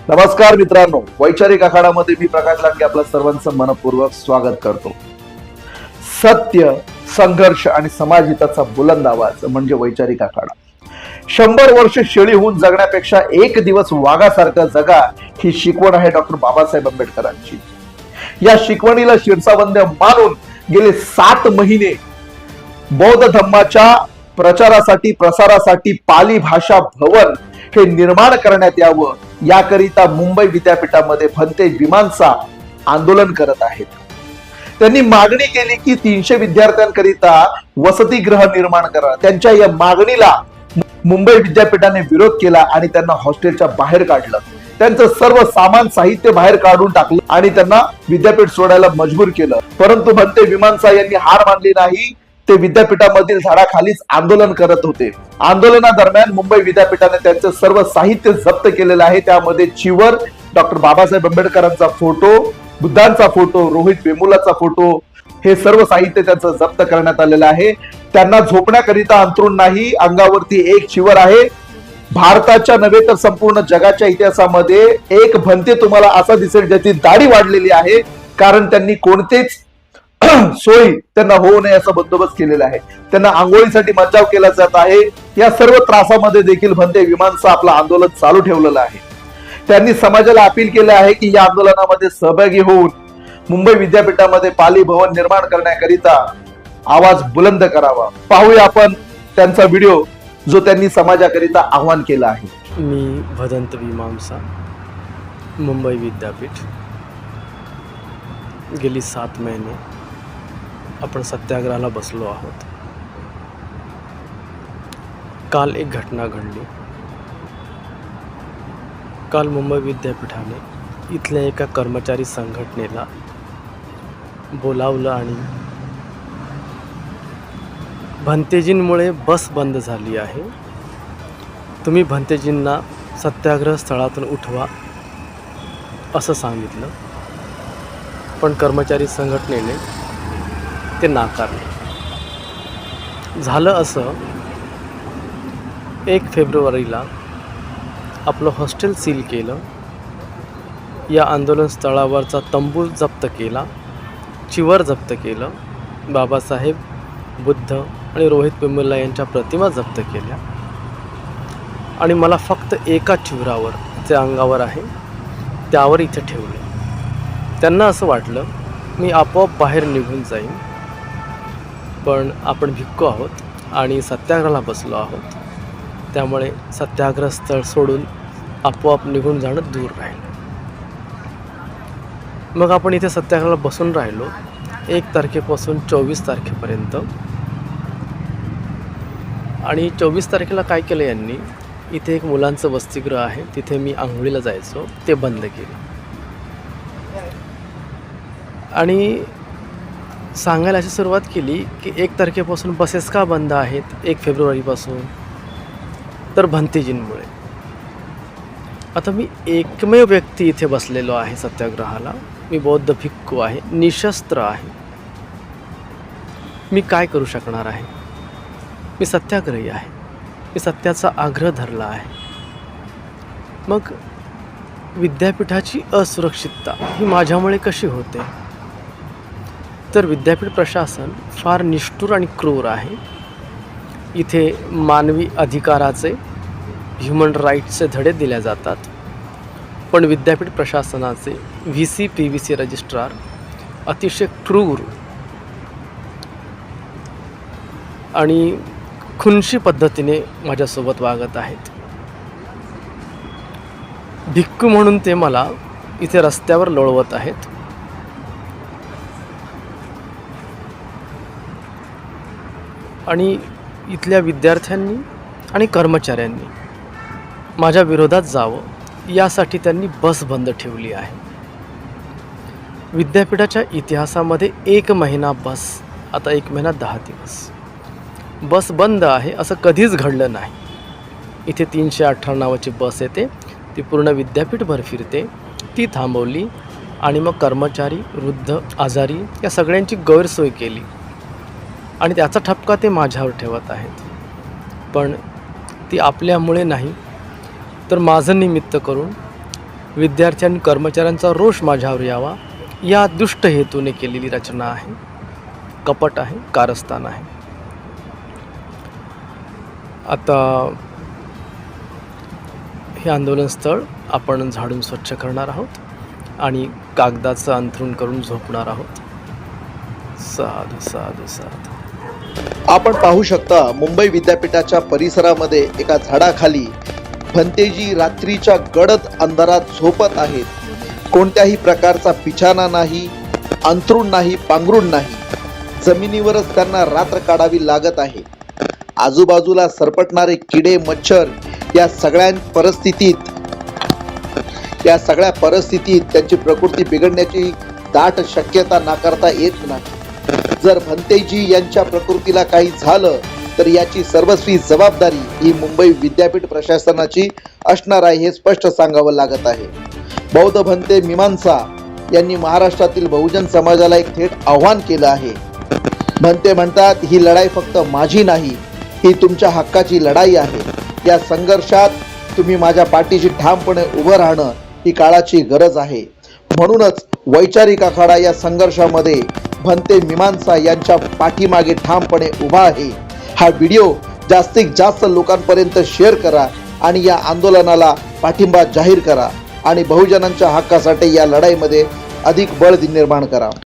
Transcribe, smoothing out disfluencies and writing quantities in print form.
नमस्कार मित्रांनो, वैचारिक आखाडामध्ये मी प्रकाश लांडगे आपल्या सर्वांचं मनपूर्वक स्वागत करतो. सत्य, संघर्ष आणि समाजहिताचा बुलंद आवाज म्हणजे वैचारिक आखाडा. 100 वर्ष शेळी होऊन जगण्यापेक्षा एक दिवस वाघासारखं जगा ही शिकवण आहे डॉक्टर बाबासाहेब आंबेडकरांची. या शिकवणीला शिरसावंद्य मानून गेले 7 महिने बौद्ध धम्माच्या प्रचारासाठी प्रसारासाठी पाली भाषा भवन हे निर्माण करण्यात यावं याकरिता मुंबई विद्यापीठामध्ये भंते विमानसा आंदोलन करत आहेत. त्यांनी मागणी केली की 300 विद्यार्थ्यांकरिता वसतिगृह निर्माण करा. त्यांच्या या मागणीला मुंबई विद्यापीठाने विरोध केला आणि त्यांना हॉस्टेलच्या बाहेर काढलं. त्यांचं सर्व सामान साहित्य बाहेर काढून टाकलं आणि त्यांना विद्यापीठ सोडायला मजबूर केलं. परंतु भंते विमानसा यांनी हार मानली नाही. ते विद्यापीठामधील झाडाखालीच आंदोलन करत होते. आंदोलनादरम्यान मुंबई विद्यापीठाने त्यांचं सर्व साहित्य जप्त केलेलं आहे. त्यामध्ये चिवर, डॉक्टर बाबासाहेब आंबेडकरांचा फोटो, बुद्धांचा फोटो, रोहित वेमुलाचा फोटो, हे सर्व साहित्य त्यांचं जप्त करण्यात आलेलं आहे. त्यांना झोपण्याकरिता अंथरूण नाही, अंगावरती एक चिवर आहे. भारताच्या नव्हे तर संपूर्ण जगाच्या इतिहासामध्ये एक भंते तुम्हाला असा दिसेल ज्याची दाढी वाढलेली आहे, कारण त्यांनी कोणतेच सोयी त्यांना होऊ नये असा बंदोबस्त केलेला आहे. त्यांना आंघोळीसाठी मज्जाव केला जात आहे. या सर्व त्रासामध्ये देखील भंते विमानसा आपलं आंदोलन चालू ठेवलेलं आहे. त्यांनी समाजाला अपील केलं आहे की या आंदोलनामध्ये सहभागी होऊन मुंबई विद्यापीठामध्ये पाली भवन निर्माण करण्याकरिता आवाज बुलंद करावा. पाहूया आपण त्यांचा व्हिडिओ जो त्यांनी समाजाकरिता आवाहन केलं आहे. मी भदंत विमानसा, मुंबई विद्यापीठ. गेली 7 महिने आपण सत्याग्रहाला बसलो आहोत. काल एक घटना घडली. काल मुंबई विद्यापीठाने इथल्या एका कर्मचारी संघटनेला बोलावलं आणि भंतेजींमुळे बस बंद झाली आहे, तुम्ही भंतेजींना सत्याग्रह स्थळातून उठवा असं सांगितलं. पण कर्मचारी संघटनेने ते नाकारले. झालं असं, 1 फेब्रुवारीला आपलं हॉस्टेल सील केलं. या आंदोलन स्थळावरचा तंबू जप्त केला, चिवर जप्त केलं, बाबासाहेब, बुद्ध आणि रोहित वेमुला यांच्या प्रतिमा जप्त केल्या आणि मला फक्त एका चिवरावर, जे अंगावर आहे त्यावर इथे ठेवलं. त्यांना असं वाटलं मी आपोआप बाहेर निघून जाईन, पण आपण भिक्खू आहोत आणि सत्याग्रहाला बसलो आहोत, त्यामुळे सत्याग्रह स्थळ सोडून आपोआप निघून जाणं दूर राहिलं. मग आपण इथे सत्याग्रहाला बसून राहिलो 1 तारखेपासून 24 तारखेपर्यंत. आणि 24 तारखेला काय केलं यांनी, इथे एक मुलांचं वसतिगृह आहे, तिथे मी आंघोळीला जायचो, ते बंद केलं आणि सांगायला अशी सुरुवात केली की 1 तारखेपासून बसेस का बंद आहेत, 1 फेब्रुवारीपासून, तर भंतेजींमुळे. आता मी एकमेव व्यक्ती इथे बसलेलो आहे सत्याग्रहाला. मी बौद्ध भिक्खू आहे, निशस्त्र आहे. मी काय करू शकणार आहे? मी सत्याग्रही आहे. मी सत्याचा आग्रह धरला आहे. मग विद्यापीठाची असुरक्षितता ही माझ्यामुळे कशी होते? तर विद्यापीठ प्रशासन फार निष्ठुर आणि क्रूर आहे. इथे मानवी अधिकाराचे, ह्युमन राईट्सचे धडे दिले जातात, पण विद्यापीठ प्रशासनाचे VC PVC रजिस्ट्रार अतिशय क्रूर आणि खुनशी पद्धतीने माझ्यासोबत वागत आहेत. भिक्खू म्हणून ते मला इथे रस्त्यावर लोळवत आहेत. आणि इथल्या विद्यार्थ्यांनी आणि कर्मचाऱ्यांनी माझ्या विरोधात जावं यासाठी त्यांनी बस बंद ठेवली आहे. विद्यापीठाच्या इतिहासामध्ये 1 महिना बस, आता 1 महिना 10 दिवस बस बंद आहे असं कधीच घडलं नाही. इथे 318 नावाची बस येते, ती पूर्ण विद्यापीठभर फिरते, ती थांबवली आणि मग कर्मचारी, वृद्ध, आजारी या सगळ्यांची गैरसोय केली आणि त्याचा ठपका ते माझ्यावर ठेवत आहेत. पण ती आपल्यामुळे नाही तर माझं निमित्त करून विद्यार्थी आणि कर्मचाऱ्यांचा रोष माझ्यावर यावा या दुष्ट हेतूने केलेली रचना आहे. कपट आहे, कारस्थान आहे. आता हे आंदोलन स्थळ आपण झाडून स्वच्छ करणार आहोत आणि कागदाचं अंथरूण करून झोपणार आहोत. साधू साधू साधू. आपण पाहू शकता मुंबई विद्यापीठाच्या परिसरामध्ये एका झाडाखाली भंतेजी रात्रीच्या गडद अंधारात झोपत आहेत. कोणत्याही प्रकारचा बिछाना नाही, अंथरूण नाही, पांघरूण नाही. जमिनीवरच त्यांना रात्र काढावी लागत आहे. आजूबाजूला सरपटणारे किडे, मच्छर या सगळ्या परिस्थितीत त्यांची प्रकृती बिघडण्याची दाट शक्यता नाकारता येत नाही. जर भंतेजी यांच्या प्रकृतीला काही झालं तर याची सर्वस्वी जबाबदारी ही मुंबई विद्यापीठ प्रशासनाची असणार आहे हे स्पष्ट सांगावं लागत आहे. बौद्ध भंते मीमांसा यांनी महाराष्ट्रातील बहुजन समाजाला एक थेट आव्हान केलं आहे. भंते म्हणतात, ही लढाई फक्त माझी नाही, ही तुमच्या हक्काची लढाई आहे. या संघर्षात तुम्ही माझ्या पाठीशी ठामपणे उभं राहणं ही काळाची गरज आहे. म्हणूनच वैचारिक आखाडा या संघर्षामध्ये भंते मीमांसा यांच्या पाठीमागे ठामपणे उभा आहे. हा व्हिडिओ जास्तीत जास्त लोकांपर्यंत शेअर करा आणि या आंदोलनाला पाठिंबा जाहीर करा आणि बहुजनांच्या हक्कासाठी या लढाईमध्ये अधिक बळ निर्माण करा.